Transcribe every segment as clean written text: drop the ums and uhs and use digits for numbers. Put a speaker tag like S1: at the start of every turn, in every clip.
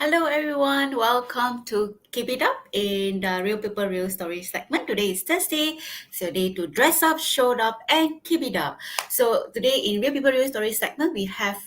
S1: Hello, everyone. Welcome to Keep It Up in the Real People, Real Stories segment. Today is Thursday, so day to dress up, show up, and keep it up. So today in Real People, Real Stories segment, we have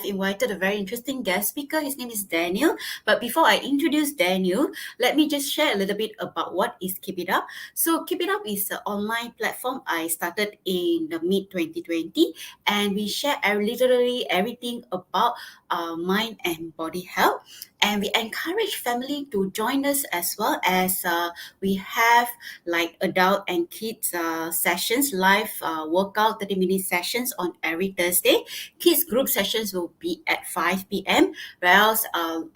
S1: invited a very interesting guest speaker. His name is Daniel. But before I introduce Daniel, let me just share a little bit about what is Keep It Up. So Keep It Up is an online platform I started in the mid 2020, and we share literally everything about mind and body health, and we encourage family to join us as well as we have like adult and kids sessions, live workout 30-minute sessions on every Thursday. Kids group sessions will be at 5 p.m, whereas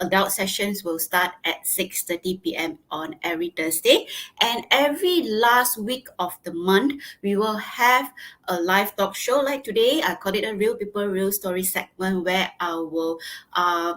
S1: adult sessions will start at 6:30 p.m on every Thursday. And every last week of the month we will have a live talk show. Like today, I call it a Real People Real Story segment, where I will uh,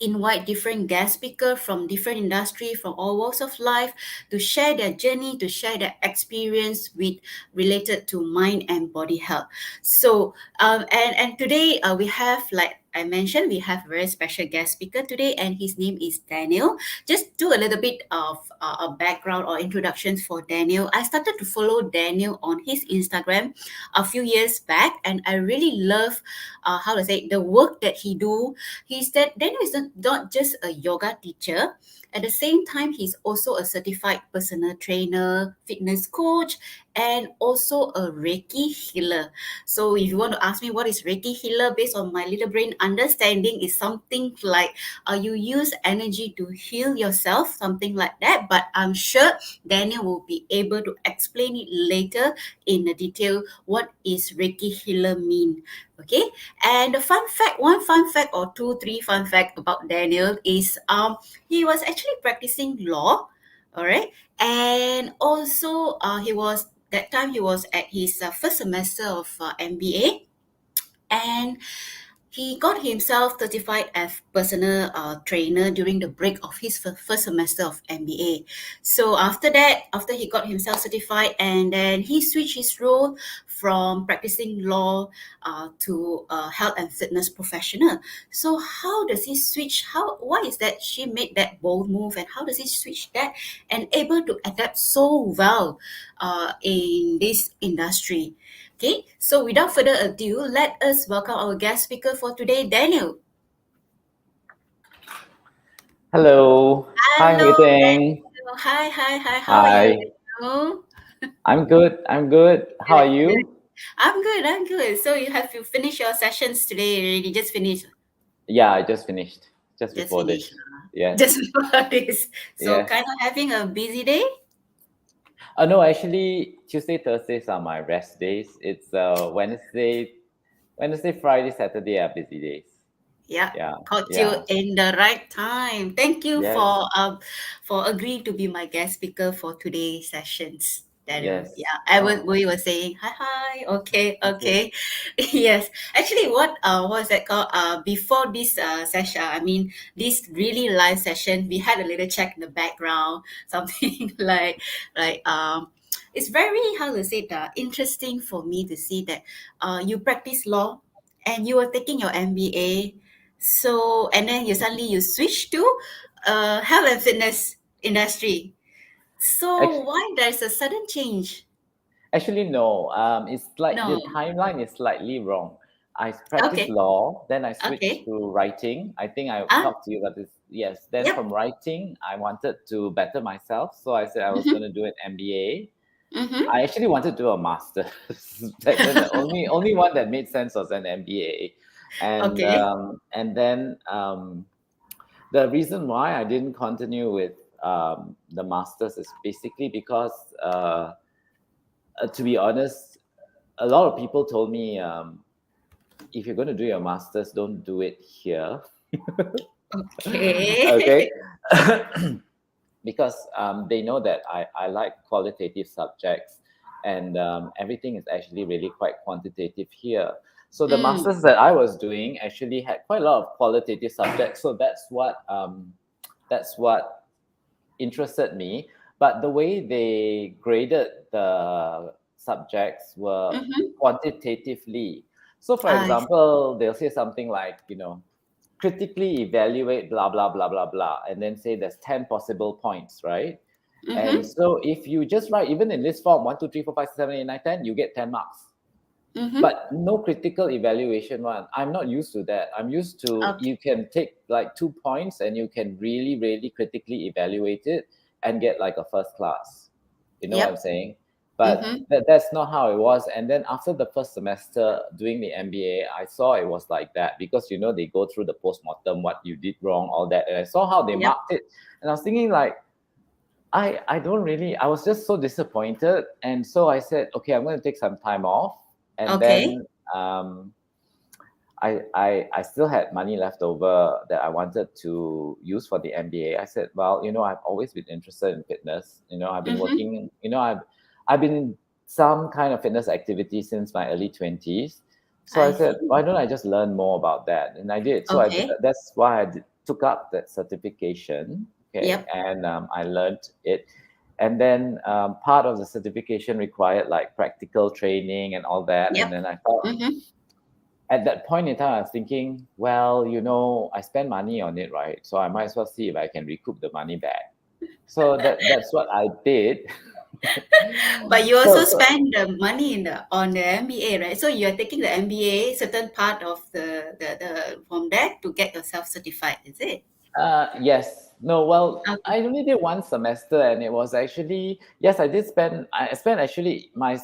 S1: invite different guest speakers from different industry, from all walks of life, to share their journey, to share their experience with related to mind and body health. So and today we have, like I mentioned, we have a very special guest speaker today, and his name is Daniel. Just do a little bit of a background or introductions for Daniel. I started to follow Daniel on his Instagram a few years back, and I really love how to say the work that he do. He's that Daniel is not just a yoga teacher. At the same time, he's also a certified personal trainer, fitness coach, and also a Reiki healer. So if you want to ask me what is Reiki healer, based on my little brain understanding, is something like you use energy to heal yourself, something like that. But I'm sure Daniel will be able to explain it later in the detail what is Reiki healer mean. Okay. And the one fun fact or two, three fun fact about Daniel is he was actually practicing law, all right, and also he was at his first semester of MBA, and he got himself certified as personal trainer during the break of his first semester of MBA. So after that, after he got himself certified, and then he switched his role from practicing law to health and fitness professional. So how does he switch? Why is that she made that bold move, and how does he switch that and able to adapt so well in this industry? Okay, so without further ado, let us welcome our guest speaker for today, Daniel.
S2: Hello. Hi,
S1: Hello,
S2: meeting.
S1: Daniel. Hi. How are you,
S2: Hi.
S1: Daniel?
S2: I'm good. I'm good. How are
S1: Good, good.
S2: you?
S1: I'm good. So you finished your sessions today already? Just finished?
S2: Yeah, I just finished. Just
S1: Just
S2: before
S1: finished.
S2: this. Yes.
S1: Just before this. So
S2: Yes.
S1: kind of having a busy day?
S2: No, actually, Tuesday, Thursdays are my rest days. It's Wednesday, Friday, Saturday are busy days.
S1: Yeah,
S2: Yeah.
S1: caught you
S2: Yeah.
S1: in the right time. Thank you
S2: Yes.
S1: for agreeing to be my guest speaker for today's sessions, Daniel.
S2: Yes.
S1: Yeah,
S2: Oh,
S1: we were saying hi. Okay,
S2: okay.
S1: okay. Yes. Actually, what is that called? Before this session, I mean this really live session, we had a little check in the background, something it's very, how to say that, interesting for me to see that you practice law and you were taking your MBA. So, and then you switch to health and fitness industry. So
S2: Actually,
S1: why there's a sudden change?
S2: Actually, no. It's like the
S1: No.
S2: timeline is slightly wrong. I practiced
S1: Okay.
S2: law, then I switched
S1: Okay.
S2: to writing. I think I
S1: Ah,
S2: talked to you about this. Yes. Then
S1: yep.
S2: from writing, I wanted to better myself, so I said I was going to do an MBA.
S1: Mm-hmm.
S2: I actually wanted to do a master's. Back then, the only one that made sense was an MBA,
S1: Okay.
S2: and then the reason why I didn't continue with the masters is basically because. To be honest, a lot of people told me if you're going to do your masters, don't do it here.
S1: Okay.
S2: Okay. Because they know that I like qualitative subjects, and everything is actually really quite quantitative here. So the
S1: Mm.
S2: masters that I was doing actually had quite a lot of qualitative subjects. So that's what interested me. But the way they graded the subjects were
S1: Mm-hmm.
S2: quantitatively. So, for
S1: I
S2: example, they'll say something like, critically evaluate blah blah blah blah blah, and then say there's 10 possible points, right? And
S1: Mm-hmm.
S2: so if you just write, even in list form, 1 2 3 4 5 6 7 8 9 10, you get 10 marks.
S1: Mm-hmm.
S2: But no critical evaluation one. I'm not used to that. I'm used to,
S1: Okay.
S2: you can take like 2 points and you can really, really critically evaluate it and get like a first class. You know what I'm
S1: Yep.
S2: saying? But
S1: Mm-hmm.
S2: that's not how it was. And then after the first semester doing the MBA, I saw it was like that, because they go through the postmortem, what you did wrong, all that. And I saw how they
S1: Yep.
S2: marked it. And I was thinking like, I don't really, I was just so disappointed. And so I said, okay, I'm going to take some time off. And
S1: Okay.
S2: then I still had money left over that I wanted to use for the MBA. I said, well, I've always been interested in fitness. I've been
S1: Mm-hmm.
S2: working, I've been in some kind of fitness activity since my early 20s. So I
S1: I
S2: said,
S1: see.
S2: why don't I just learn more about that? And I did. So
S1: Okay.
S2: that's why took up that certification. Okay.
S1: Yep.
S2: And I learned it. And then part of the certification required like practical training and all that. And
S1: Yep.
S2: then I thought,
S1: Mm-hmm.
S2: at that point in time, I was thinking, well, I spend money on it, right? So I might as well see if I can recoup the money back. So that's what I did.
S1: But you
S2: so,
S1: also
S2: so
S1: spend the money on the MBA, right? So you're taking the MBA, certain part of the from that to get yourself certified, is it?
S2: yes, no, well,
S1: Okay.
S2: I only did one semester, and it was actually, yes, I did spend. I spent actually my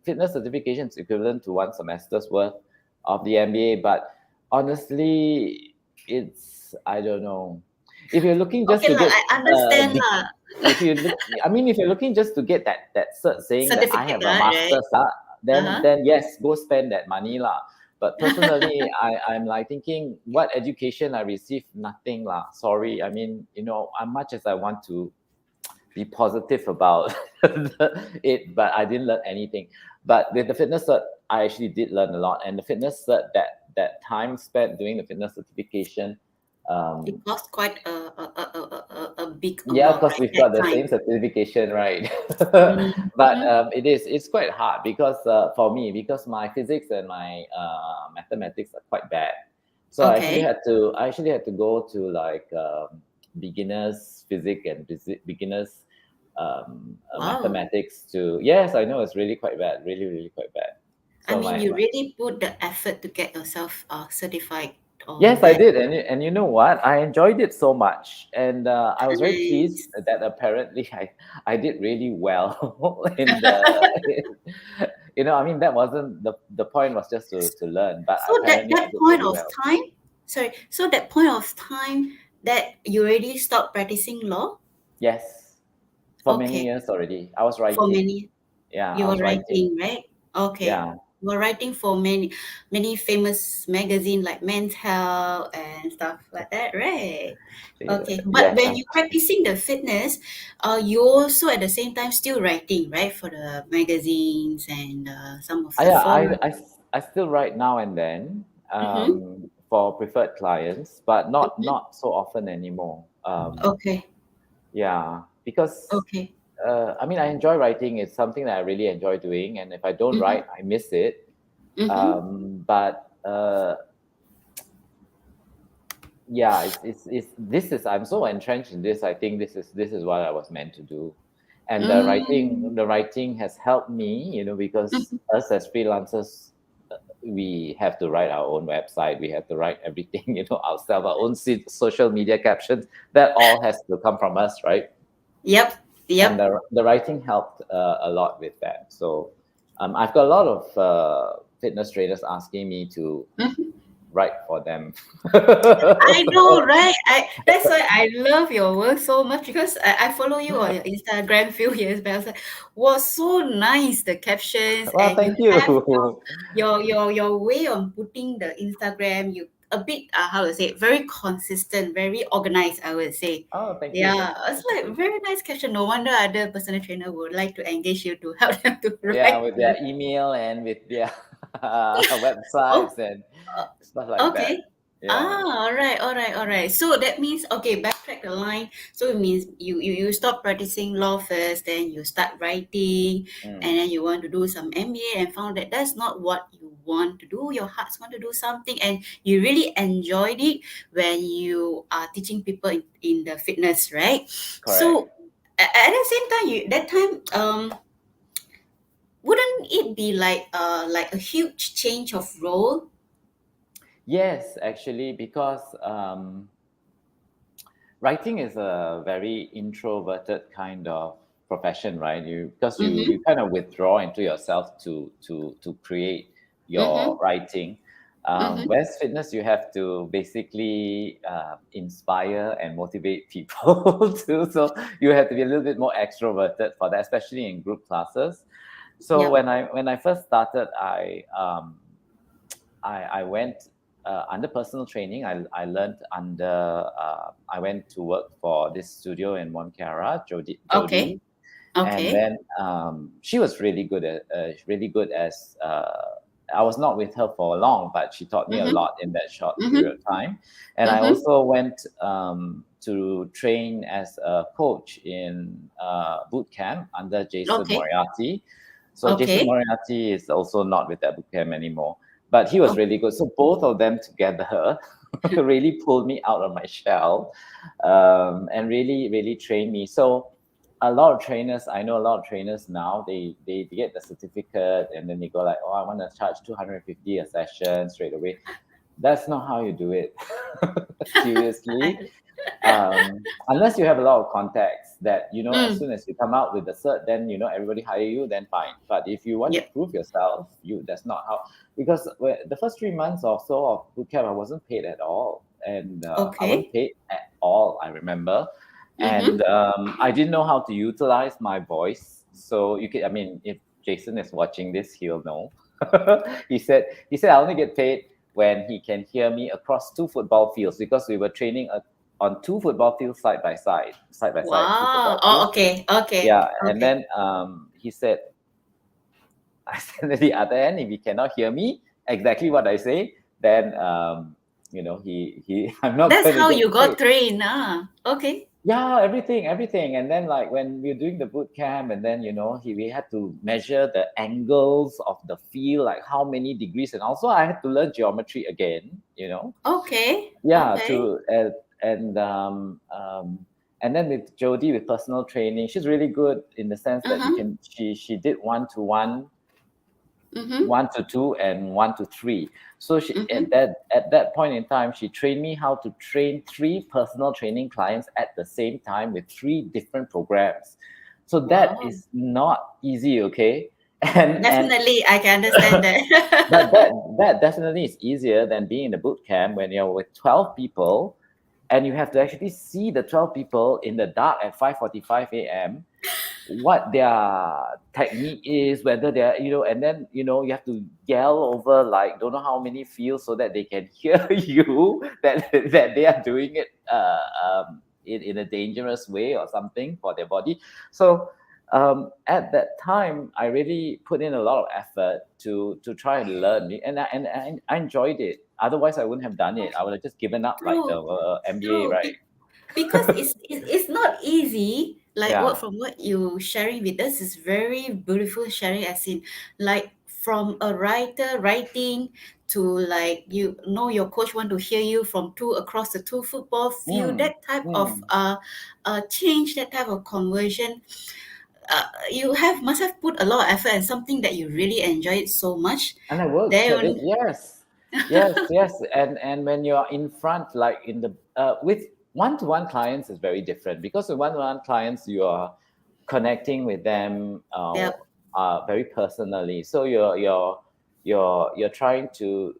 S2: fitness certification is equivalent to one semester's worth of the MBA, but honestly, it's, I don't know. If you're looking just
S1: Okay
S2: to
S1: lah,
S2: get
S1: I understand
S2: the,
S1: lah.
S2: if you look, I mean, if you're looking just to get that cert saying that I
S1: Certificate
S2: have a
S1: lah, right?
S2: master's, then
S1: Uh-huh.
S2: yes, go spend that money lah. But personally, I'm like thinking, what education I received, nothing lah. Sorry, I mean, as much as I want to be positive about it, but I didn't learn anything. But with the fitness cert, I actually did learn a lot. And the fitness cert, that time spent doing the fitness certification,
S1: It
S2: um,
S1: cost quite a big
S2: yeah,
S1: amount,
S2: because
S1: right?
S2: we've
S1: That
S2: got the
S1: time.
S2: same certification, right? But
S1: Mm-hmm.
S2: it's quite hard, because for me, because my physics and my mathematics are quite bad. So
S1: Okay.
S2: I actually had to go to like beginners physics and beginners
S1: Wow.
S2: mathematics to, yes, I know it's really quite bad, really, really quite bad.
S1: I
S2: So
S1: mean, you really put the effort to get yourself certified on
S2: yes, I
S1: that.
S2: did, and you know what? I enjoyed it so much, and I was very pleased
S1: Nice.
S2: that apparently I did really well in the. I mean, that wasn't the point, was just to learn, but
S1: So that
S2: apparently I
S1: that
S2: did
S1: point
S2: really
S1: of
S2: well.
S1: time, sorry. So that point of time that you already stopped practicing law.
S2: Yes, for many
S1: Okay.
S2: years already. I was
S1: For
S2: writing.
S1: many,
S2: Yeah, I
S1: you were
S2: was writing.
S1: writing, right? Okay.
S2: Yeah,
S1: You were writing for many famous magazine like Men's Health and stuff like that, right? Okay. But
S2: yes.
S1: when you're practicing the fitness, you also at the same time still writing, right? For the magazines and some of the
S2: Yeah,
S1: forums.
S2: I still write now and then
S1: Mm-hmm.
S2: for preferred clients, but not
S1: Mm-hmm.
S2: not so often anymore.
S1: Okay.
S2: Yeah, because
S1: Okay.
S2: I mean, I enjoy writing. It's something that I really enjoy doing, and if I don't
S1: Mm-hmm.
S2: write, I miss it.
S1: Mm-hmm.
S2: But yeah, it's this is I'm so entrenched in this. I think this is what I was meant to do, and
S1: Mm-hmm.
S2: the writing has helped me. Because us as freelancers, we have to write our own website. We have to write everything, ourselves, our own social media captions. That all has to come from us, right?
S1: Yep.
S2: And
S1: Yep.
S2: the writing helped a lot with that. So I've got a lot of fitness trainers asking me to
S1: Mhm.
S2: write for them.
S1: I know, right? That's why I love your work so much because I follow you on your Instagram few years back. I was like, was so nice the captions
S2: Well,
S1: and you
S2: thank you.
S1: have your way on putting the Instagram. You a bit how to say it, very consistent, very organized. I would say.
S2: Oh, thank you,
S1: Yeah,
S2: thank you,
S1: it's
S2: thank
S1: like
S2: you.
S1: very nice caption. No wonder other personal trainer would like to engage you to help them to
S2: Yeah,
S1: write.
S2: with their email and with their
S1: Oh,
S2: websites and
S1: uh,
S2: stuff like
S1: okay.
S2: that. Yeah.
S1: All right. So that means, okay, backtrack the line. So it means you stop practicing law first, then you start writing, and
S2: Mm,
S1: then you want to do some MBA and found that that's not what you want to do. Your hearts want to do something, and you really enjoyed it when you are teaching people in the fitness, right?
S2: correct.
S1: So at the same time, that time, wouldn't it be like a huge change of role?
S2: Yes, actually, because writing is a very introverted kind of profession, right? You
S1: Mm-hmm.
S2: kind of withdraw into yourself to create your
S1: Mm-hmm.
S2: writing.
S1: Mm-hmm.
S2: Whereas fitness, you have to basically inspire and motivate people too. So you have to be a little bit more extroverted for that, especially in group classes. So
S1: Yep.
S2: when I first started, I went under personal training. I learned under. I went to work for this studio in Moncara,
S1: Okay.
S2: Jody, and
S1: Okay.
S2: then she was really good as. I was not with her for long, but she taught me a
S1: Mm-hmm.
S2: lot in that short period
S1: Mm-hmm.
S2: of time. And I
S1: Mm-hmm.
S2: also went to train as a coach in boot camp under Jason
S1: Okay.
S2: Moriarty. So Jason
S1: Okay.
S2: Moriarty is also not with that boot camp anymore, but he was really
S1: Okay.
S2: good. So both of them together really pulled me out of my shell, and really trained me. So a lot of trainers, I know a lot of trainers now, they get the certificate and then they go like, oh, I want to charge 250 a session straight away. That's not how you do it. Seriously.
S1: I,
S2: Unless you have a lot of contacts that, as
S1: mm.
S2: soon as you come out with the cert, then, everybody hire you, then fine. But if you want to
S1: Yep.
S2: prove yourself, that's not how, because the first 3 months or so of boot camp, I wasn't paid at all. And I wasn't
S1: Okay.
S2: paid at all, I remember. And
S1: Mm-hmm.
S2: I didn't know how to utilize my voice. So I mean, if Jason is watching this, he'll know. he said I only get paid when he can hear me across two football fields, because we were training on two football fields side by side, two
S1: Wow.
S2: football
S1: Oh,
S2: fields.
S1: okay. Okay.
S2: Yeah, and
S1: Okay.
S2: then he said, I said at the other end, if he cannot hear me exactly what I say, then he I'm not
S1: That's
S2: going to
S1: how
S2: get
S1: you
S2: paid.
S1: got trained. Okay.
S2: Yeah, everything. And then like when we were doing the boot camp, and then we had to measure the angles of the field, like how many degrees, and also I had to learn geometry again.
S1: Okay.
S2: Yeah,
S1: Okay.
S2: and and then with Jody, with personal training, she's really good in the sense that
S1: Uh-huh.
S2: she did 1-to-1,
S1: Mm-hmm.
S2: 1-to-2, and 1-to-3. So she
S1: Mm-hmm.
S2: at that point in time, she trained me how to train three personal training clients at the same time with three different programs. So that
S1: Wow.
S2: is not easy, okay? And
S1: Definitely, I can understand
S2: but
S1: that.
S2: that definitely is easier than being in the boot camp when you're with 12 people, and you have to actually see the 12 people in the dark at 5:45 a.m., what their technique is, whether they're, and then, you have to yell over like don't know how many fields so that they can hear you, that they are doing it in a dangerous way or something for their body. So at that time, I really put in a lot of effort to try and learn, and I enjoyed it. Otherwise, I wouldn't have done it. I would have just given up like the
S1: True.
S2: MBA,
S1: True.
S2: right?
S1: Because it's not easy, like what
S2: Yeah.
S1: from what you sharing with us is very beautiful sharing, as in like from a writer writing to like your coach want to hear you from two across the two football field,
S2: Mm,
S1: that type of
S2: mm.
S1: change, that type of conversion. You have must have put a lot of effort and something that you really enjoyed so much.
S2: And I worked at it.
S1: Then
S2: Yes, yes. And when you're in front, like in the with one-to-one clients is very different, because with one-to-one clients you are connecting with them
S1: yep.
S2: very personally. So you're trying to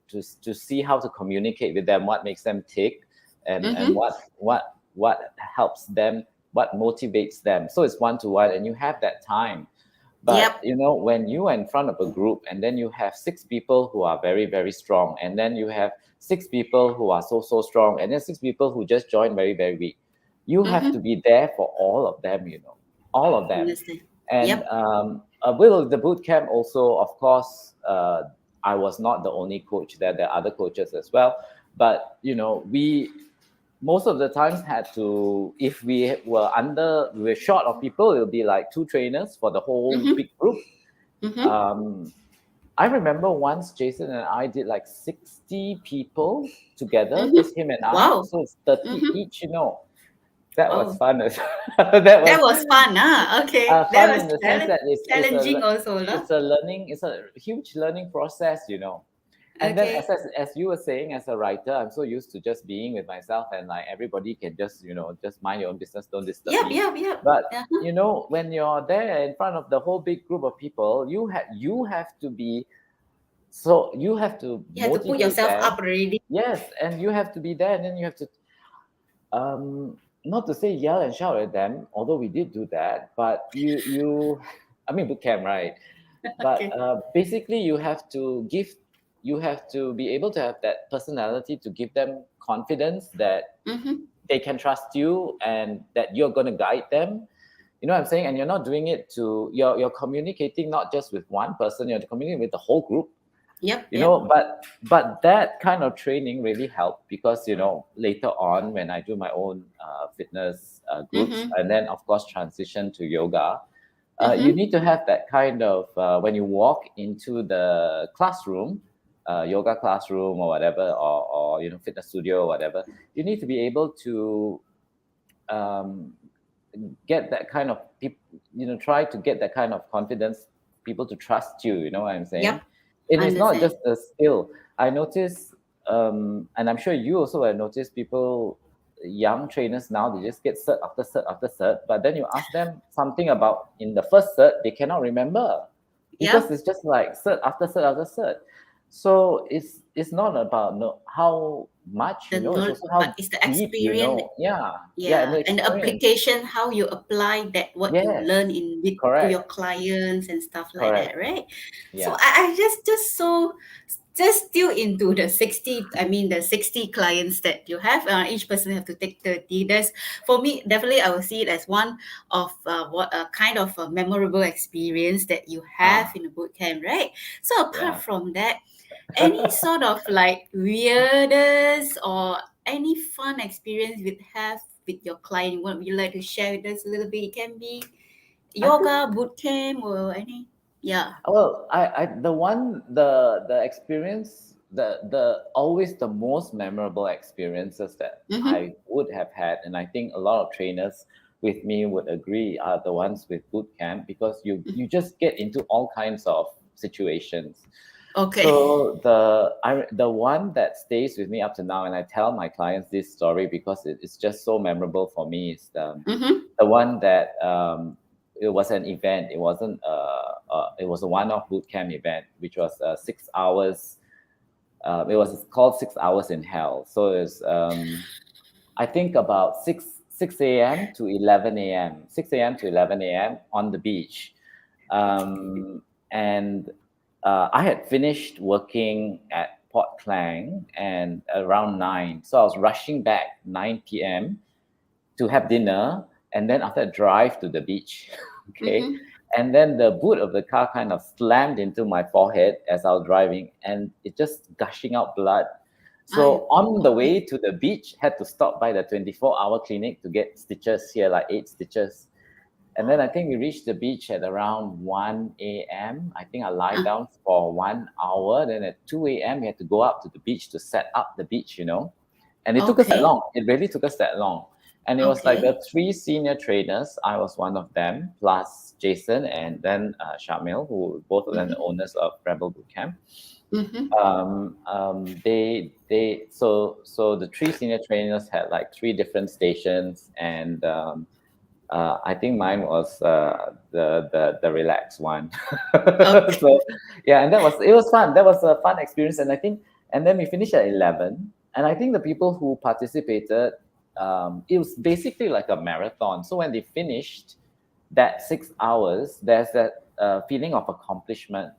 S2: see how to communicate with them, what makes them tick, and
S1: Mm-hmm.
S2: what helps them, what motivates them. So it's one-to-one, and you have that time. But
S1: Yep.
S2: when you are in front of a group, and then you have six people who are very, very strong, and then you have six people who are so strong, and then six people who just joined very, very weak, you have to
S1: Mm-hmm.
S2: be there for all of them, all of them.
S1: Understand.
S2: And
S1: Yep.
S2: with the boot camp also, of course, I was not the only coach there. There are other coaches as well. But we most of the times had to, if we were short of people, it'll be like 2 trainers for the whole
S1: Mm-hmm.
S2: big group.
S1: Mm-hmm.
S2: I remember once Jason and I did like 60 people together,
S1: Mm-hmm.
S2: just him and I.
S1: Wow.
S2: So it's 30
S1: Mm-hmm.
S2: each. That was
S1: Wow.
S2: fun. That
S1: That
S2: was
S1: was fun, huh? Okay. That
S2: fun
S1: was
S2: in the sense that
S1: challenging also, no?
S2: it's a huge learning process. And then
S1: Okay.
S2: as you were saying, as a writer, I'm so used to just being with myself, and like everybody can just just mind your own business, don't disturb
S1: Yep,
S2: me.
S1: yep, yep.
S2: But
S1: Uh-huh.
S2: when you're there in front of the whole big group of people, you have to be, so you have to
S1: You have to put
S2: motivate
S1: yourself
S2: them.
S1: up already.
S2: Yes, and you have to be there, and then you have to not to say yell and shout at them, although we did do that, but I mean boot camp, right? But
S1: Okay.
S2: basically you have to be able to have that personality to give them confidence that
S1: Mm-hmm.
S2: they can trust you and that you're going to guide them. You know what I'm saying? And you're not doing it you're communicating not just with one person, you're communicating with the whole group.
S1: Yep, yep.
S2: But that kind of training really helped, because later on when I do my own fitness groups,
S1: Mm-hmm.
S2: and then of course transition to yoga, you
S1: Mm-hmm.
S2: need to have that kind of when you walk into the classroom, yoga classroom or whatever, or fitness studio or whatever, you need to be able to um, get that kind of people, try to get that kind of confidence, people to trust you. You know what I'm saying?
S1: Yep.
S2: It is not
S1: Understand.
S2: just a skill. I notice, and I'm sure you also have noticed, people, young trainers now, they just get cert after cert after cert, but then you ask them something about in the first cert, they cannot remember, because
S1: Yep.
S2: it's just like cert after cert after cert. So it's not about how much
S1: The
S2: it's
S1: knowledge,
S2: also
S1: but
S2: how
S1: it's the
S2: deep
S1: experience.
S2: Yeah, yeah, and the
S1: Yeah, and the
S2: experience.
S1: application, how you apply that what you
S2: Yes,
S1: learn in with to your
S2: correct,
S1: clients and stuff like that,
S2: correct.
S1: right? So
S2: Yeah.
S1: I just still into the 60, I mean the 60 clients that you have. Each person have to take 30. That's for me, definitely I will see it as one of what a kind of a memorable experience that you have
S2: Ah,
S1: in a boot camp, right? So apart
S2: yeah.
S1: from that, any sort of like weirdest or any fun experience you have with your client, what would you like to share with us a little bit? It can be
S2: I think,
S1: yoga boot camp or any. Yeah.
S2: well, the experience, the always the most memorable experiences that
S1: Mm-hmm.
S2: I would have had, and I think a lot of trainers with me would agree, are the ones with boot camp, because you just get into all kinds of situations.
S1: Okay.
S2: So the one that stays with me up to now, and I tell my clients this story because it's just so memorable for me, is
S1: Mm-hmm.
S2: the one that it was an event. It wasn't it was a one-off boot camp event, which was 6 hours. It was called 6 hours in hell. So it's I think about 6 a.m. to 11 a.m. 6 a.m. to 11 a.m. on the beach. And I had finished working at Port Klang and around 9. So I was rushing back 9 p.m. to have dinner, and then after a drive to the beach. Okay.
S1: Mm-hmm.
S2: And then the boot of the car kind of slammed into my forehead as I was driving, and it just gushing out blood.
S1: I
S2: So on the
S1: okay.
S2: way to the beach, had to stop by the 24-hour clinic to get stitches here, like 8 stitches. And then I think we reached the beach at around 1 a.m. I think I lied
S1: Uh,
S2: down for 1 hour. Then at 2 a.m., we had to go up to the beach to set up the beach. And it took us that
S1: okay.
S2: long. It really took us that long. And it was like
S1: Okay.
S2: the 3 senior trainers. I was one of them, plus Jason and then Shamil, who both of them the
S1: Mm-hmm.
S2: owners of Rebel Bootcamp.
S1: Mm-hmm.
S2: So the 3 senior trainers had like 3 different stations, and I think mine was the relaxed one.
S1: Okay.
S2: So yeah, and it was fun. That was a fun experience, and I think, and then we finished at 11, and I think the people who participated, it was basically like a marathon. So when they finished that 6 hours, there's that feeling of accomplishment.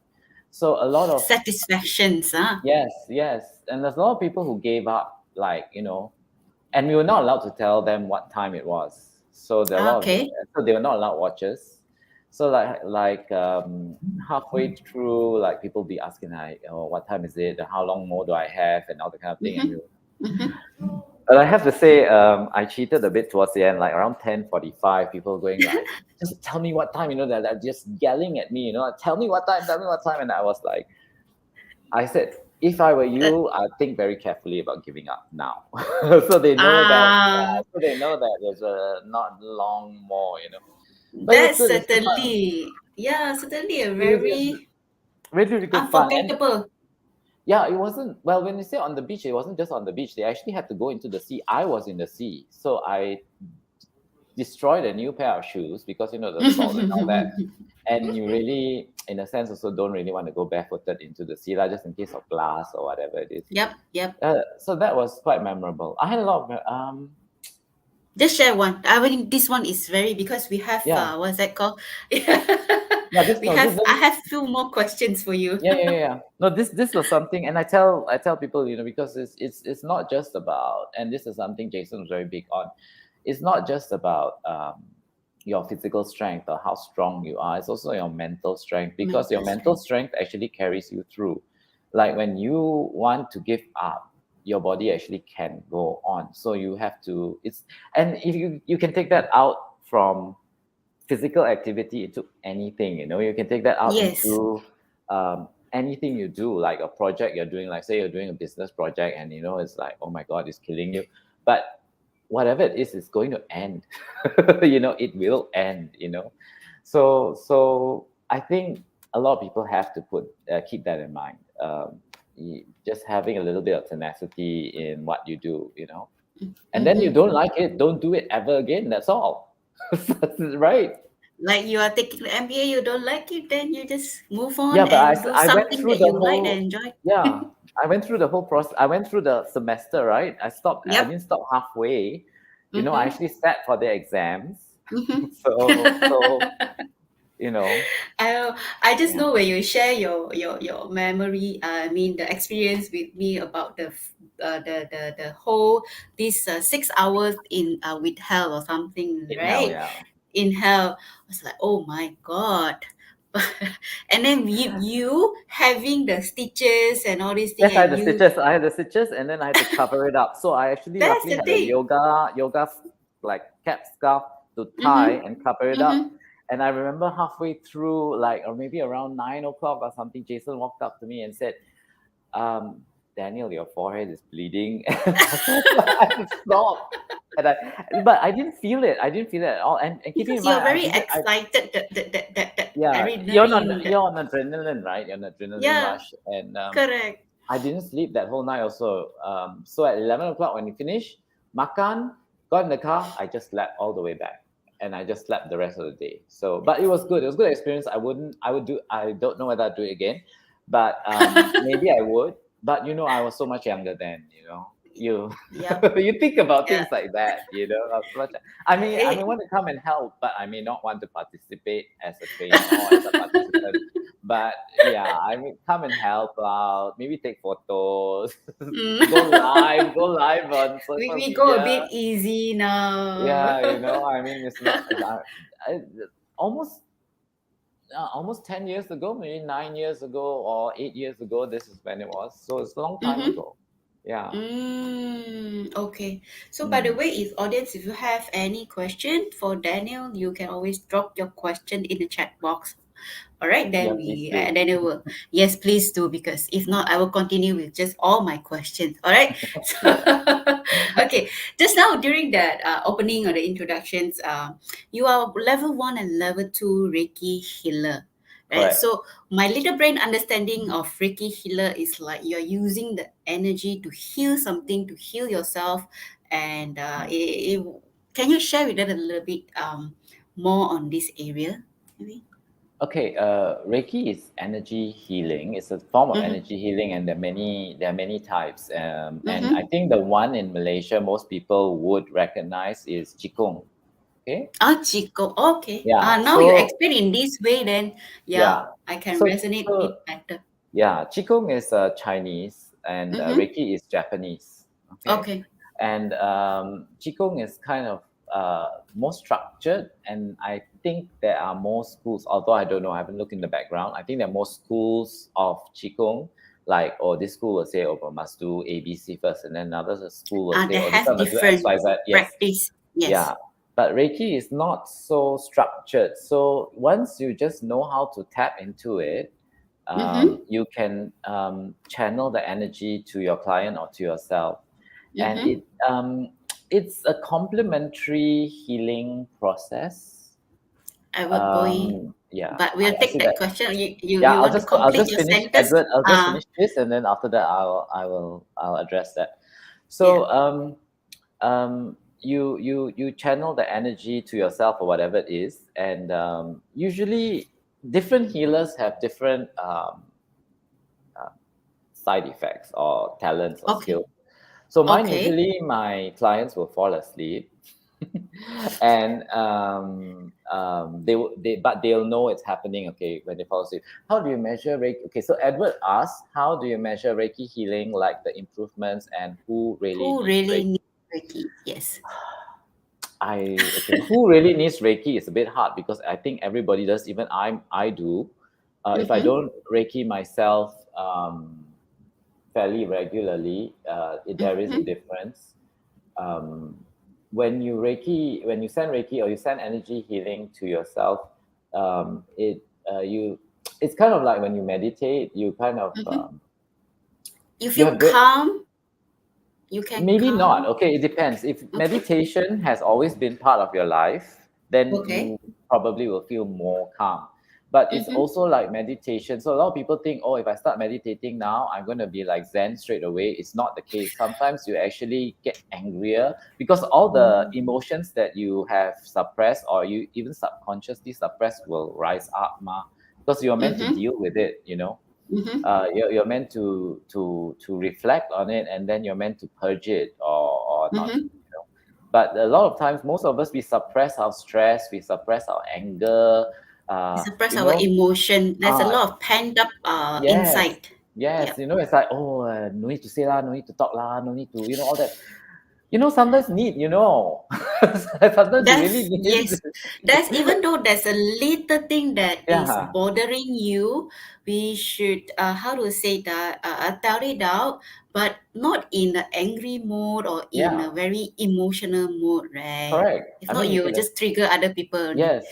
S2: So a lot of,
S1: Satisfactions, huh?
S2: yes, yes, and there's a lot of people who gave up, like and we were not allowed to tell them what time it was. So there are a lot of,
S1: Okay.
S2: so they were not allowed watches. So halfway through, like people be asking, like, oh, what time is it? How long more do I have? And all the kind of thing. And
S1: Mm-hmm. Mm-hmm.
S2: But I have to say, I cheated a bit towards the end, like around 10:45, people going like, just tell me what time, that they're just yelling at me, tell me what time, tell me what time. And I was like, I said, if I were
S1: Uh,
S2: you, I'd think very carefully about giving up now. So they know that,
S1: ah,
S2: there's not long more. But it was
S1: that's
S2: good, it's good fun.
S1: certainly a
S2: It was
S1: very
S2: really, really good fun. And
S1: unforgettable.
S2: yeah, it wasn't, well, when you say on the beach, it wasn't just on the beach. They actually had to go into the sea. I was in the sea. So I destroyed a new pair of shoes because, the salt and all that. And you really, in a sense, also don't really want to go barefooted into the sea, just in case of glass or whatever it is.
S1: Yep.
S2: So that was quite memorable. I had a lot of,
S1: Just share one. I mean, this one is very because we have
S2: yeah,
S1: what's that called?
S2: yeah, this, no, this,
S1: I have few more questions for you.
S2: yeah. No, this was something, and I tell people, because it's not just about, and this is something Jason was very big on. It's not just about your physical strength or how strong you are. It's also your mental strength, because your
S1: Mental
S2: mental
S1: strength.
S2: strength actually carries you through. Like when you want to give up, your body actually can go on. So you have to. And if you can take that out from physical activity into anything. You can take that out
S1: Yes.
S2: into anything you do, like a project you're doing, like say you're doing a business project, and it's like, oh my god, it's killing you. But whatever it is, it's going to end. It will end. So I think a lot of people have to keep that in mind. Just having a little bit of tenacity in what you do. And then you
S1: Mm-hmm.
S2: don't like it, don't do it ever again. That's all. Right.
S1: Like you are taking the MBA, you don't like it, then you just move on
S2: Yeah, but
S1: and do
S2: I went
S1: something
S2: through
S1: that
S2: the
S1: you like and
S2: whole,
S1: enjoy.
S2: yeah, I went through the whole process. I went through the semester, right? I
S1: Yep.
S2: didn't stop halfway. I
S1: Mm-hmm.
S2: actually sat for the exams. So,
S1: Mm-hmm.
S2: you know,
S1: I just
S2: yeah,
S1: know when you share your memory, I mean the experience with me about the whole this 6 hours in with hell or something,
S2: in hell,
S1: right?
S2: yeah.
S1: In hell, I was like, oh my god. And then you having the stitches and all these thing,
S2: Yes, I had
S1: and
S2: the
S1: you
S2: stitches. I had the stitches, and then I had to cover it up. So I actually
S1: that's
S2: luckily
S1: the
S2: had a
S1: thing.
S2: yoga like cap scarf to tie
S1: Mm-hmm.
S2: and cover it up.
S1: Mm-hmm.
S2: And I remember halfway through, like, or maybe around 9 o'clock or something, Jason walked up to me and said, Daniel, your forehead is bleeding. I had to stop. But I didn't feel it. I didn't feel it at all. And keeping in
S1: Because you're
S2: mind,
S1: very excited that
S2: yeah,
S1: adrenaline that
S2: you're on adrenaline, right? You're on adrenaline
S1: yeah,
S2: rush, and
S1: correct.
S2: I didn't sleep that whole night also. So at 11 o'clock when we finished, makan, got in the car, I just slept all the way back. And I just slept the rest of the day. So, but it was good. It was a good experience. I don't know whether I'd do it again, but maybe I would. But I was so much younger then, you
S1: Yep.
S2: you think about
S1: Yeah.
S2: things like that. I was much, I may
S1: Eh,
S2: want to come and help, but I may not want to participate as a trainer or as a participant. But yeah, I mean, come and help out, maybe take photos,
S1: mm.
S2: go live on social
S1: We go a
S2: media.
S1: bit easy now.
S2: Yeah, I mean, it's not, I, almost, almost 10 years ago, maybe 9 years ago or 8 years ago, this is when it was. So it's a long time
S1: Mm-hmm.
S2: ago. Yeah.
S1: Okay. So by the
S2: Mm.
S1: way, if audience, if you have any question for Daniel, you can always drop your question in the chat box. All right,
S2: Yeah,
S1: then
S2: please
S1: we
S2: do.
S1: then it will. Yes, please do, because if not, I will continue with just all my questions. All right. So,
S2: Yeah,
S1: okay. Just now during that opening or the introductions, you are level 1 and level 2 Reiki healer, right?
S2: correct.
S1: So my little brain understanding of Reiki healer is like you're using the energy to heal something, to heal yourself, and
S2: Mm.
S1: can you share with us a little bit more on this area, maybe?
S2: Okay, Reiki is energy healing. It's a form of
S1: Mm-hmm.
S2: energy healing, and there are many types. And I
S1: Mm-hmm.
S2: think the one in Malaysia most people would recognize is Qigong. Okay,
S1: Ah, Chico. Okay.
S2: yeah.
S1: Now you
S2: So
S1: explain in this way, then
S2: yeah,
S1: yeah, I can
S2: so
S1: resonate
S2: so
S1: it better.
S2: yeah, Qigong is Chinese, and
S1: Mm-hmm.
S2: Reiki is Japanese. Okay,
S1: Okay.
S2: and Qigong is kind of more structured, and I think there are more schools. Although I don't know, I haven't looked in the background. I think there are more schools of Qigong, like, oh, this school will say, oh, but must do ABC first, and then another school will say,
S1: They
S2: oh, this
S1: have
S2: one must do X,
S1: different
S2: Y, Z. Yes,
S1: practice. Yes.
S2: yeah. But Reiki is not so structured. So once you just know how to tap into it,
S1: Mm-hmm.
S2: you can channel the energy to your client or to yourself, and
S1: Mm-hmm.
S2: it's a complementary healing process.
S1: I would boy,
S2: Yeah,
S1: but
S2: I,
S1: we'll
S2: I
S1: take
S2: see
S1: that
S2: that.
S1: question. You
S2: Yeah,
S1: want to
S2: I'll
S1: complete
S2: just
S1: your
S2: finish,
S1: sentence?
S2: Edward. I'll just finish this, and then after that, I'll address that.
S1: Yeah.
S2: So you channel the energy to yourself or whatever it is, and usually different healers have different uh, side effects or talents or
S1: Okay.
S2: skills. So mine,
S1: Okay.
S2: usually my clients will fall asleep, and but they'll know it's happening. Okay, when they fall asleep. How do you measure Reiki? Okay, so Edward asked, how do you measure Reiki healing, like the improvements, and who really
S1: Who
S2: needs
S1: really
S2: Reiki?
S1: needs Reiki? Yes.
S2: Who really needs Reiki is a bit hard, because I think everybody does. Even I do. If I
S1: Mm-hmm.
S2: don't Reiki myself fairly regularly, there is a
S1: Mm-hmm.
S2: difference. Um, when you send Reiki or you send energy healing to yourself, you it's kind of like when you meditate, you kind of
S1: Mm-hmm. You
S2: you
S1: feel
S2: have great.
S1: calm. You can
S2: Maybe not.
S1: calm.
S2: Okay, it depends. If
S1: Okay.
S2: meditation has always been part of your life, then
S1: Okay.
S2: you probably will feel more calm. But it's
S1: Mm-hmm.
S2: also like meditation. So a lot of people think, oh, if I start meditating now, I'm going to be like Zen straight away. It's not the case. Sometimes you actually get angrier, because all the
S1: Oh.
S2: emotions that you have suppressed, or you even subconsciously suppressed, will rise up, because you're meant to
S1: Mm-hmm.
S2: deal with it,
S1: Mm-hmm.
S2: you're meant to reflect on it, and then you're meant to purge it, or not,
S1: Mm-hmm.
S2: but a lot of times, most of us, we suppress our stress, we suppress our anger,
S1: It
S2: uh
S1: suppress
S2: you
S1: our
S2: know
S1: emotion. There's a
S2: uh
S1: lot of pent up
S2: yes,
S1: inside.
S2: yes,
S1: Yeah.
S2: it's like, oh, no need to say lah, no need to talk lah, no need to, all that, sometimes need, sometimes you really
S1: That's
S2: need.
S1: yes. That's even though there's a little thing that is
S2: Yeah,
S1: bothering you, we should how to say that tell it out, but not in an angry mode or in
S2: yeah,
S1: a very emotional mode, right?
S2: correct.
S1: If
S2: I
S1: not,
S2: mean,
S1: you will just trigger other people only.
S2: yes.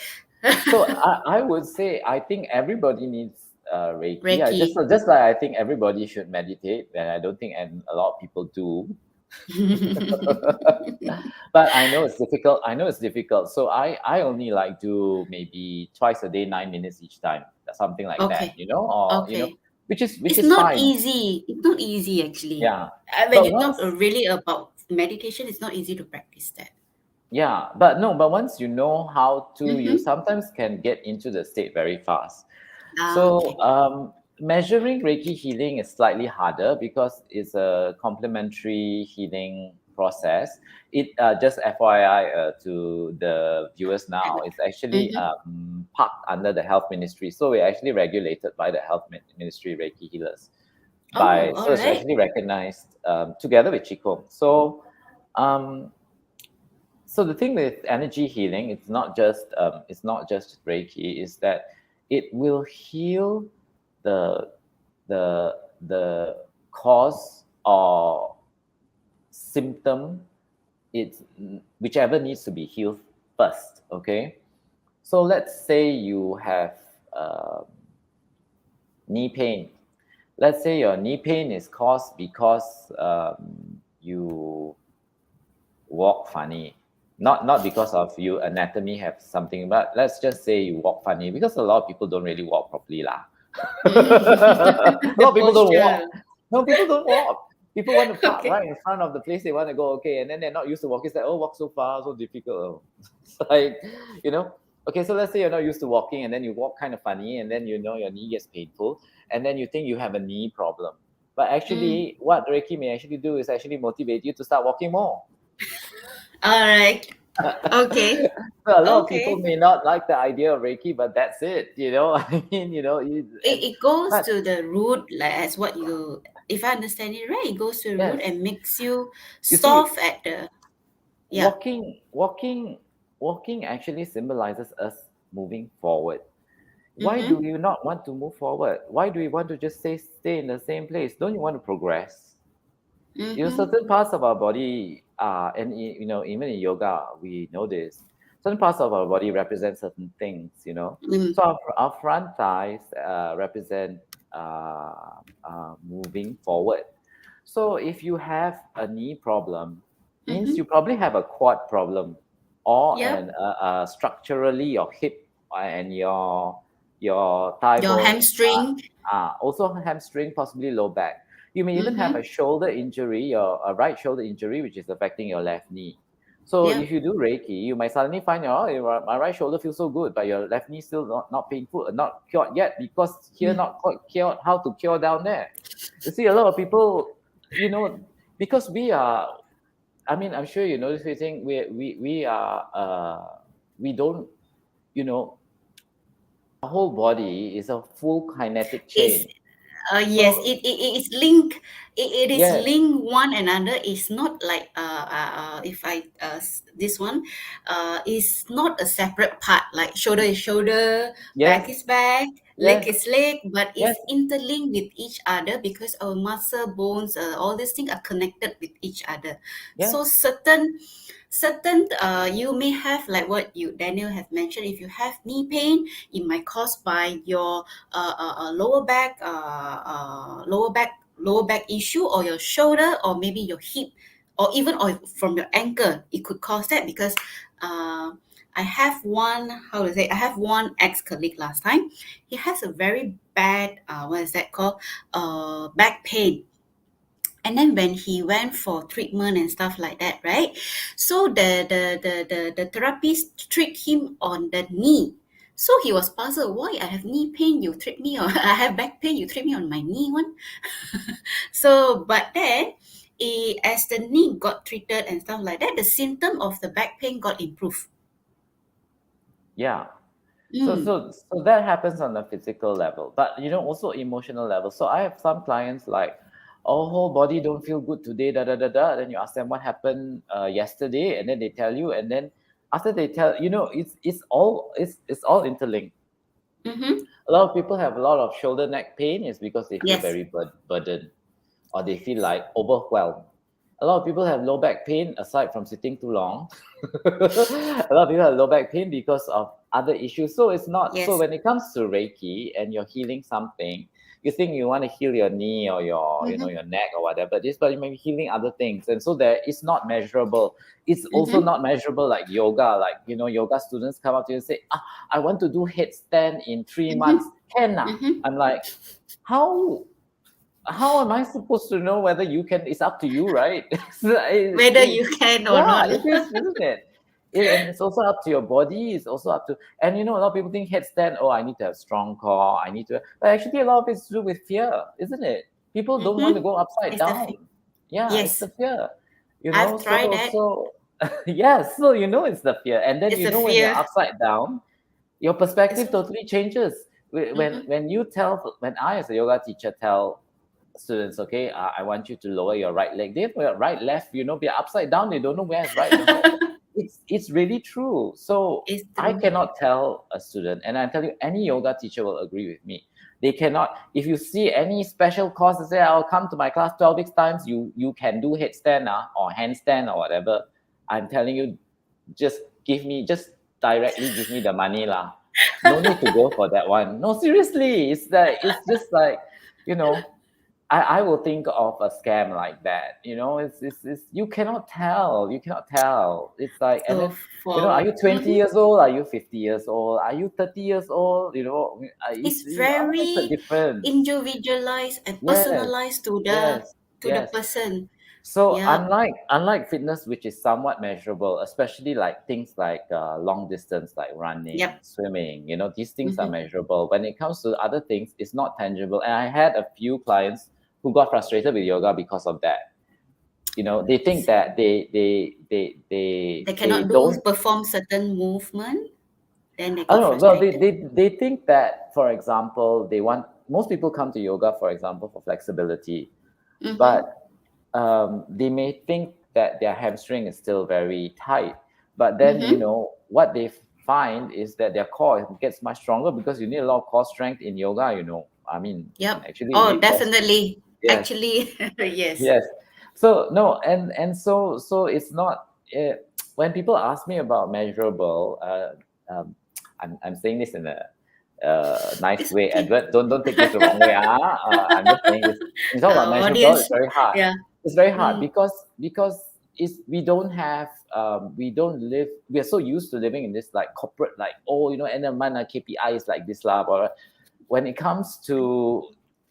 S2: So I would say, I think everybody needs Reiki. I just
S1: Reiki.
S2: just like I think everybody should meditate, and I don't think and a lot of people do. But I know it's difficult. I know it's difficult. So I only like do maybe twice a day, 9 minutes each time, something like that.
S1: Okay.
S2: Or
S1: Okay.
S2: which
S1: It's
S2: is
S1: not
S2: fine.
S1: easy. It's not easy actually.
S2: Yeah.
S1: When
S2: But
S1: you talk
S2: once
S1: really about meditation, it's not easy to practice that.
S2: Yeah, but no, but once you know how to, you
S1: Mm-hmm.
S2: sometimes can get into the state very fast.
S1: Ah,
S2: So
S1: okay.
S2: measuring Reiki healing is slightly harder, because it's a complementary healing process. It just FYI to the viewers now, it's actually
S1: Mm-hmm.
S2: parked under the health ministry. So we're actually regulated by the health ministry, Reiki healers.
S1: Oh, all
S2: So it's
S1: right.
S2: actually recognized together with Qigong. Um, so the thing with energy healing, it's not just Reiki, is that it will heal the the the cause or symptom, it's whichever needs to be healed first. Okay, so let's say you have knee pain. Let's say your knee pain is caused because you walk funny, not because of you anatomy have something, but let's just say you walk funny, because a lot of people don't really walk properly lah. A
S1: The
S2: lot of people don't walk.
S1: posture.
S2: No, people don't walk. People want to park
S1: Okay.
S2: right in front of the place they want to go. Okay, and then they're not used to walking. It's like, oh, walk so far, so difficult. It's like, you know okay, so let's say you're not used to walking, and then you walk kind of funny, and then your knee gets painful, and then you think you have a knee problem. But
S1: Mm.
S2: actually, what Reiki may actually do is actually motivate you to start walking more.
S1: All right. Okay.
S2: So a lot of people
S1: Okay.
S2: may not like the idea of Reiki, but that's it. I mean,
S1: It goes
S2: but
S1: to the root, like as what you, if I understand it right, it goes to the root
S2: yes,
S1: and makes you
S2: you see,
S1: soft at the, yeah.
S2: walking, walking actually symbolizes us moving forward. why do you not want to move forward? Why do you want to just stay in the same place? Don't you want to progress? Certain parts of our body, and even in yoga, we know this. Certain parts of our body represent certain things. So our front thighs represent moving forward. So if you have a knee problem, means you probably have a quad problem, or
S1: Yep.
S2: structurally your hip and your thigh
S1: Your
S2: bone,
S1: hamstring.
S2: also hamstring, possibly low back. You may even have a shoulder injury, or a right shoulder injury, which is affecting your left knee. So
S1: Yep.
S2: if you do Reiki, you might suddenly find, my right shoulder feels so good, but your left knee still not painful, not cured yet, because here not quite cured. How to cure down there? You see, a lot of people, because we are. I mean, I'm sure you notice. We think we are. We don't. Our whole body is a full kinetic
S1: It's
S2: chain.
S1: yes,
S2: So
S1: it's linked. It is
S2: yes,
S1: linked one another. It's not like if I this one is not a separate part. Like shoulder is shoulder, back
S2: yes,
S1: is back, leg
S2: yes,
S1: is leg, but
S2: yes,
S1: it's interlinked with each other because our muscle, bones, all these things are connected with each other. So
S2: yes,
S1: certain you may have, like what you Daniel have mentioned, if you have knee pain, it might caused by your lower back issue, or your shoulder, or maybe your hip, or even or from your ankle. It could cause that because uh, I have one, how to say, I have one ex-colleague last time. He has a very bad what is that called, back pain. And then when he went for treatment and stuff like that, right? So the therapist treat him on the knee. So he was puzzled, why I have knee pain, you treat me, or I have back pain, you treat me on my knee one. So but then as the knee got treated and stuff like that, the symptom of the back pain got improved.
S2: yeah. So,
S1: Mm.
S2: so, so that happens on the physical level, but also emotional level. So I have some clients like, oh, whole body don't feel good today, da da da da. Then you ask them what happened yesterday, and then they tell you, and then after they tell, it's all interlinked.
S1: Mm-hmm.
S2: A lot of people have a lot of shoulder neck pain is because they feel
S1: Yes.
S2: very burdened, or they feel like overwhelmed. A lot of people have low back pain aside from sitting too long. A lot of people have low back pain because of other issues. So it's not so
S1: Yes.
S2: when it comes to Reiki and you're healing something, you think you want to heal your knee or
S1: Mm-hmm.
S2: your neck or whatever it is, but you may be healing other things. And so there it's not measurable. It's also
S1: Mm-hmm.
S2: not measurable like yoga. Like yoga students come up to you and say, I want to do headstand in 3 months.
S1: Mm-hmm.
S2: Can I?
S1: Mm-hmm.
S2: I'm like, how how am I supposed to know whether you can? It's up to you, right?
S1: Whether you can or
S2: Yeah,
S1: not.
S2: it is, isn't it? And it's also up to your body. It's also up to, and a lot of people think headstand. Oh, I need to have strong core. I need to, but actually, a lot of it's to do with fear, isn't it? People don't want to
S1: Mm-hmm.
S2: go upside
S1: It's the
S2: down. Yeah, it's
S1: yes.
S2: the fear.
S1: I've tried
S2: So
S1: that.
S2: yeah, so it's the fear, and then
S1: It's a
S2: when you're
S1: fear.
S2: upside down, your
S1: It's
S2: perspective totally changes. When
S1: mm-hmm.
S2: when I as a yoga teacher tell students, okay, I want you to lower your right leg. They have your right, left, they're upside down. They don't know where's right and where's left. It's really true. So
S1: It's
S2: I
S1: true.
S2: cannot tell a student, and I tell you, any yoga teacher will agree with me. They cannot. If you see any special course that say, "I'll come to my class 12 weeks times," you can do headstand or handstand or whatever. I'm telling you, just directly give me the money lah. No need to go for that one. No, seriously, it's just like you know I will think of a scam like that. It's you cannot tell. You cannot tell. It's like, and
S1: So
S2: then, are
S1: for
S2: you 20 years old? Are you 50 years old? Are you 30 years old?
S1: it's
S2: What's the
S1: very
S2: difference?
S1: individualized and
S2: Yes,
S1: personalized to the
S2: yes,
S1: to the
S2: yes.
S1: person.
S2: So
S1: Yeah.
S2: unlike fitness, which is somewhat measurable, especially like things like long distance, like running,
S1: Yep.
S2: swimming, these things are
S1: Mm-hmm.
S2: measurable. When it comes to other things, it's not tangible. And I had a few clients who got frustrated with yoga because of that. They think that
S1: They
S2: they
S1: cannot do
S2: don't.
S1: perform certain movement, then they
S2: I don't
S1: got
S2: know. Well,
S1: frustrated.
S2: they think that, for example, most people come to yoga, for example, for flexibility,
S1: Mm-hmm.
S2: but they may think that their hamstring is still very tight. But then,
S1: Mm-hmm.
S2: what they find is that their core gets much stronger because you need a lot of core strength in yoga. I mean,
S1: Yep.
S2: actually, you
S1: Oh,
S2: need core strength.
S1: definitely.
S2: Yes,
S1: Actually, yes.
S2: yes. So no, and so it's not. When people ask me about measurable, I'm saying this in a nice
S1: It's
S2: way.
S1: okay.
S2: Edward, don't take this the wrong way. I'm just saying this. When you talk about
S1: Our
S2: measurable, it's
S1: audience,
S2: very hard.
S1: yeah.
S2: It's very hard
S1: Mm,
S2: because we don't have we don't live. We are so used to living in this like corporate like, oh, end of month KPI is like this lah. Or when it comes to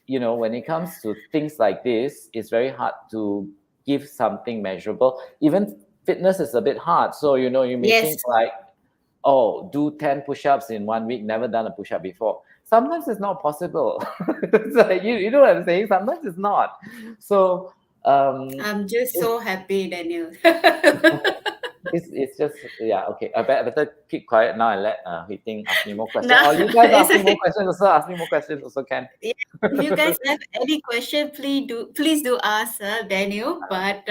S2: when it comes to things like this, it's very hard to give something measurable. Even fitness is a bit hard. So you may
S1: yes.
S2: think like, oh, do 10 push-ups in 1 week, never done a push-up before. Sometimes it's not possible. It's like, you know what I'm saying? Sometimes it's not. So
S1: I'm just
S2: it's
S1: so happy, Daniel.
S2: it's just, yeah, okay. I better keep quiet now and let Hui Ting ask me more questions.
S1: No,
S2: Or you guys
S1: it's
S2: ask me more
S1: okay.
S2: questions also. Ask me more questions also can.
S1: Yeah, if you guys have any question, please do ask Daniel. But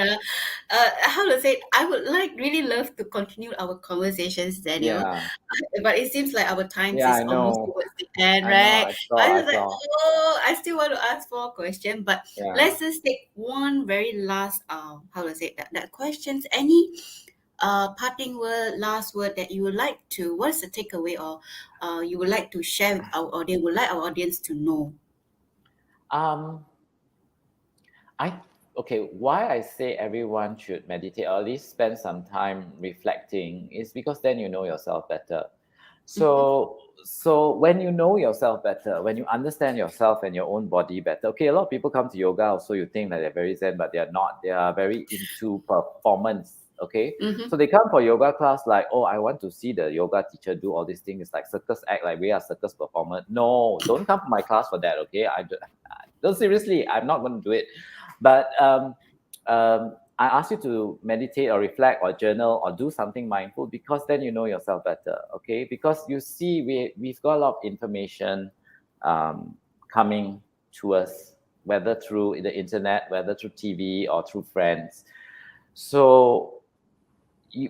S1: how to say it? I would really love to continue our conversations, Daniel.
S2: Yeah,
S1: But it seems like our times
S2: yeah,
S1: is
S2: I
S1: almost
S2: know.
S1: towards the end,
S2: I know.
S1: right?
S2: I
S1: But
S2: saw.
S1: I
S2: I
S1: was like,
S2: saw.
S1: oh, I still want to ask more question. But
S2: Yeah.
S1: let's just take one very last how to say it, that questions. Any parting word, last word that you would like to, what's the takeaway, or you would like to share with our audience, would like our audience to know?
S2: Um, I okay. Why I say everyone should meditate or at least spend some time reflecting is because then you know yourself better.
S1: Mm-hmm.
S2: So when you know yourself better, when you understand yourself and your own body better, okay, a lot of people come to yoga also you think that they're very zen, but they're not. They are very into performance. Okay.
S1: Mm-hmm.
S2: So they come for yoga class like, oh, I want to see the yoga teacher do all these things. It's like circus act, like we are circus performers. No, don't come to my class for that. Okay. No, seriously, I'm not going to do it. But I ask you to meditate or reflect or journal or do something mindful because then you know yourself better. Okay, because you see we've got a lot of information coming to us, whether through the internet, whether through TV or through friends. So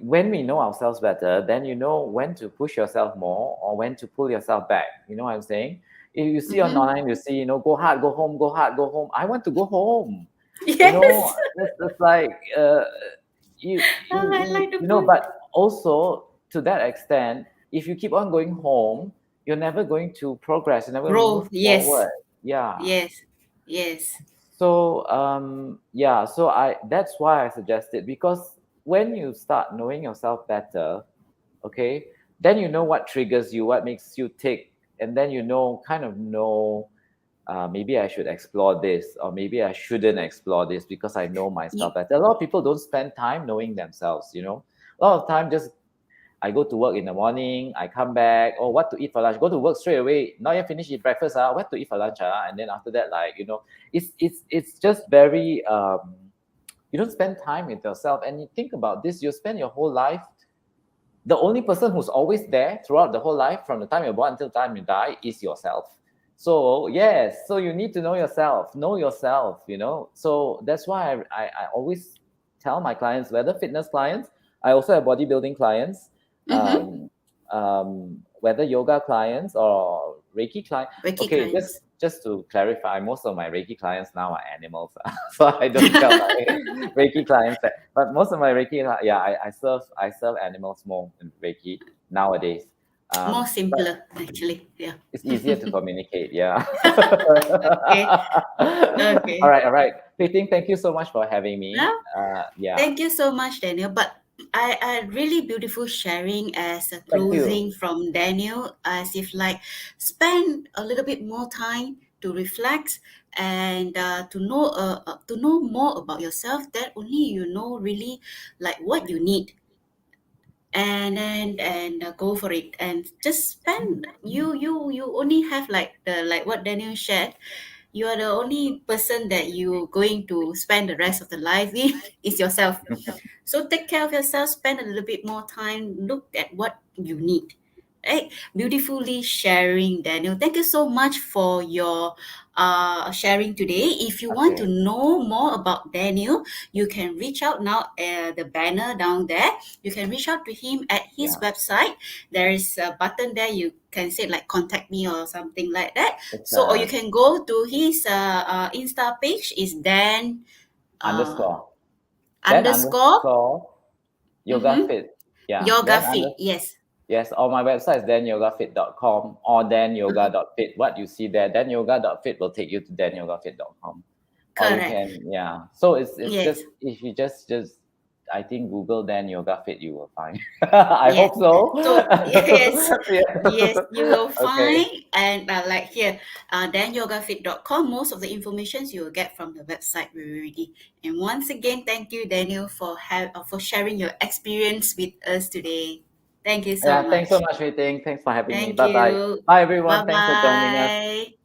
S2: when we know ourselves better, then you know when to push yourself more or when to pull yourself back. You know what I'm saying? If you see
S1: Mm-hmm.
S2: online, you see, go hard, go home, go hard, go home. I want to go home.
S1: Yes.
S2: It's like
S1: I like the point.
S2: but also to that extent, if you keep on going home, you're never going to progress. You're never going to move
S1: Growth. Yes.
S2: forward. Yeah.
S1: Yes. Yes.
S2: So yeah, so I that's why I suggested because when you start knowing yourself better, okay, then you know what triggers you, what makes you tick, and then kind of know maybe I should explore this or maybe I shouldn't explore this because I know
S1: You,
S2: myself better. A lot of people don't spend time knowing themselves. A lot of time just I go to work in the morning, I come back, oh, what to eat for lunch? Go to work straight away. Now you finish eat breakfast, what to eat for lunch? And then after that, it's just very you don't spend time with yourself. And you think about this, you spend your whole life. The only person who's always there throughout the whole life, from the time you're born until the time you die, is yourself. So yes, so you need to know yourself. So that's why I always tell my clients, whether fitness clients, I also have bodybuilding clients,
S1: mm-hmm.
S2: whether yoga clients or Reiki clients.
S1: Reiki
S2: Okay, just
S1: clients.
S2: just to clarify, most of my Reiki clients now are animals, so I don't tell my Reiki clients that. But most of my Reiki, yeah, I serve animals more in Reiki nowadays.
S1: More
S2: But
S1: simpler, actually. Yeah.
S2: it's easier to communicate. Yeah.
S1: Okay.
S2: All
S1: Okay.
S2: right, all right. Pei, thank you so much for having
S1: Now,
S2: me. Yeah.
S1: thank you so much, Daniel. But I really beautiful sharing as a
S2: Thank you.
S1: closing from Daniel, as if like spend a little bit more time to reflect and to know more about yourself. That only you know really like what you need, and go for it and just spend. You only have like the like what Daniel shared. You are the only person that you going to spend the rest of the life with is yourself. So take care of yourself, spend a little bit more time, look at what you need, Right? Beautifully sharing, Daniel. Thank you so much for your sharing today. If you want to
S2: Okay.
S1: know more about Daniel, you can reach out now. The banner down there. You can reach out to him at his
S2: Yeah.
S1: website. There is a button there. You can say like contact me or something like that.
S2: It's
S1: So, or you can go to his Insta page. Is Dan uh,
S2: underscore. Then
S1: underscore
S2: underscore yoga
S1: mm-hmm,
S2: fit. Yeah.
S1: yoga
S2: Then
S1: fit.
S2: under
S1: Yes,
S2: yes, or my website is danyogafit.com or danyoga.fit. What you see there, danyoga.fit will take you to danyogafit.com. Or you
S1: correct.
S2: can, yeah. So it's
S1: Yes.
S2: just if you just I think Google Dan Yoga Fit, you will find. I
S1: Yes.
S2: hope so.
S1: So yes, yes,
S2: Yeah.
S1: you will
S2: Okay.
S1: find and like here, danyogafit.com. Most of the information you will get from the website already. And once again, thank you, Daniel, for sharing your experience with us today. Thank you so
S2: Yeah. Thanks so
S1: much.
S2: much, Meeting. Thanks for having me.
S1: Thank
S2: Bye bye.
S1: you.
S2: Bye
S1: Bye
S2: everyone. Thanks for joining us.
S1: bye.